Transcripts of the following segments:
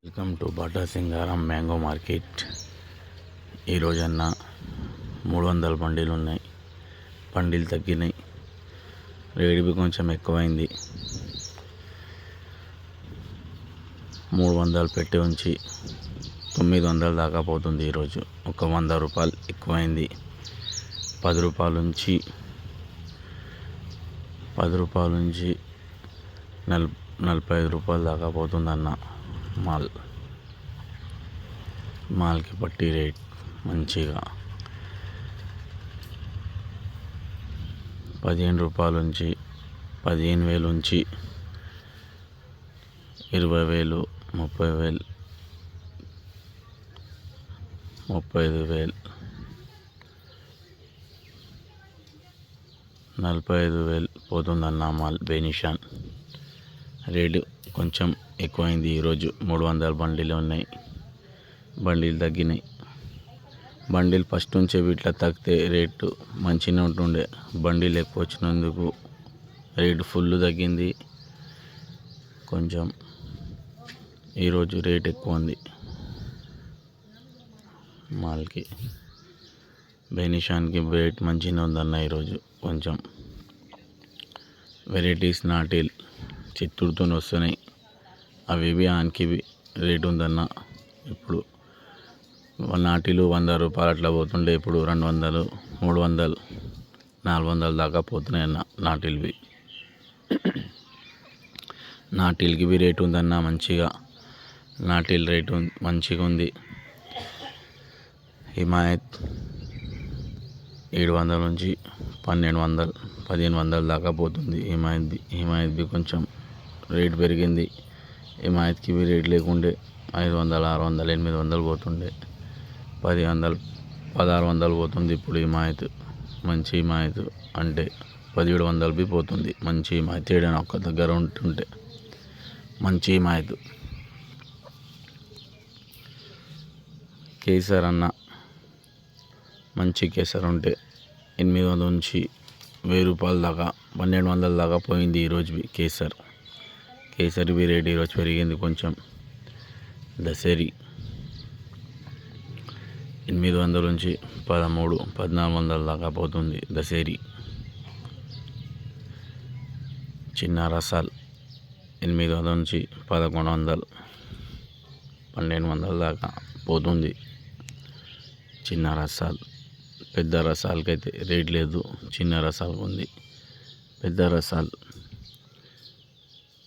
Welcome to Bata Singaram mango market. ఈరోజన్న 300 బండిలు ఉన్నాయి. బండిలు తగ్గినాయి, రేటు కొంచెం ఎక్కువైంది. 300 పెట్టి ఉంచి 900 దాకా పోతుంది. ఈరోజు ఒక 100 రూపాయలు ఎక్కువైంది. 10 రూపాయల నుంచి 45 రూపాయల దాకా పోతుందన్న. మాల్కి పట్టి రేట్ మంచిగా 15 రూపాయల నుంచి 15,000 నుంచి 20,000, 30,000, 35,000, 45,000 పోతుందన్న. మాల్ బెనిషాన్ రేటు కొంచెం ఎక్కువైంది. ఈరోజు 300 బండిలు ఉన్నాయి. బండిలు తగ్గినాయి. బండిలు ఫస్ట్ నుంచే వీటిలో తగ్గితే రేటు మంచిగా ఉంటుండే. బండిలు ఎక్కువ వచ్చినందుకు రేటు ఫుల్ తగ్గింది. కొంచెం ఈరోజు రేట్ ఎక్కువ ఉంది. మాల్కి బెనిషాన్కి రేట్ మంచిగా ఉందన్న. ఈరోజు కొంచెం వెరైటీస్ నాటిల్ చిత్తూరుతో వస్తున్నాయి. అవి ఆన్కి రేటు ఉందన్న. ఇప్పుడు నాటిలు 100 రూపాయలు అట్లా పోతుండే. ఇప్పుడు 200, 300, 400 దాకా పోతున్నాయి అన్న. నాటిల్కి రేటు ఉందన్న. మంచిగా నాటిల్ రేటు మంచిగా ఉంది. హిమాయత్ 700 నుంచి 1200, 1500 దాకా పోతుంది. హిమాయత్ కొంచెం రేటు పెరిగింది. హిమాయత్కి రేట్ లేకుండే 500, 600, 800 పోతుండే. 1000, 1600 పోతుంది ఇప్పుడు హిమాయత్. మంచి హిమాయత్ అంటే 1700 పోతుంది. మంచి హిమాయత్ ఏడైనా ఒక్క దగ్గర ఉంటుంటే మంచి హిమాయత్. కేసర్ అన్న మంచి కేసర్ ఉంటే 800 నుంచి 1000 రూపాయల దాకా, 1200 దాకా పోయింది ఈరోజు కేసర్ రేట్ ఈరోజు పెరిగింది కొంచెం. దసరి 800 నుంచి 13, 1400 దాకా పోతుంది. దసరి చిన్న రసాలు 800 నుంచి 1100, 1200 దాకా పోతుంది. చిన్న రసాలు. పెద్ద రసాలకైతే రేట్ లేదు. చిన్న రసాలకు ఉంది.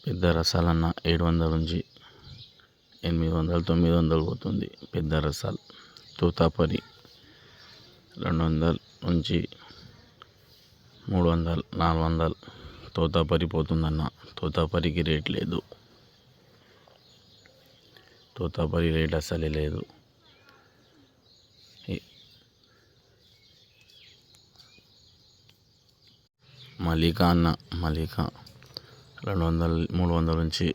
పెద్ద రసాలన్న 700 నుంచి 800, 900 పోతుంది. పెద్ద రసాలు. తోతాపరి 200 నుంచి 300, 400 తోతాపరి పోతుందన్న. తోతాపరికి రేట్ లేదు. తోతాపరి రేట్ అసలే లేదు. మలికా అన్న. మలికా 200, 300 నుంచి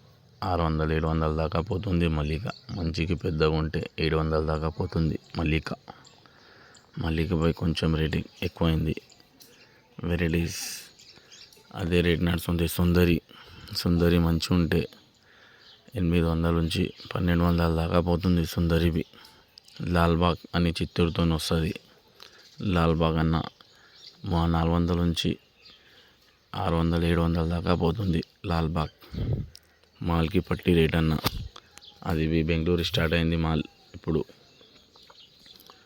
600, 700 దాకా పోతుంది. మలికా మంచికి పెద్దగా ఉంటే 700 దాకా పోతుంది. మల్లికపై కొంచెం రేటింగ్ ఎక్కువైంది. వెరైటీస్ అదే రేట్ నడుస్తుంది. సుందరి మంచిగా ఉంటే 800 నుంచి 1200 దాకా పోతుంది. సుందరివి లాల్బాగ్ అని చిత్తూరుతో వస్తుంది. లాల్బాగ్ అన్న 400 నుంచి 600, 700 దాకా పోతుంది. లాల్బాగ్ మాల్కి పట్టి రేట్ అన్న. అది బెంగళూరు స్టార్ట్ అయింది మాల్ ఇప్పుడు.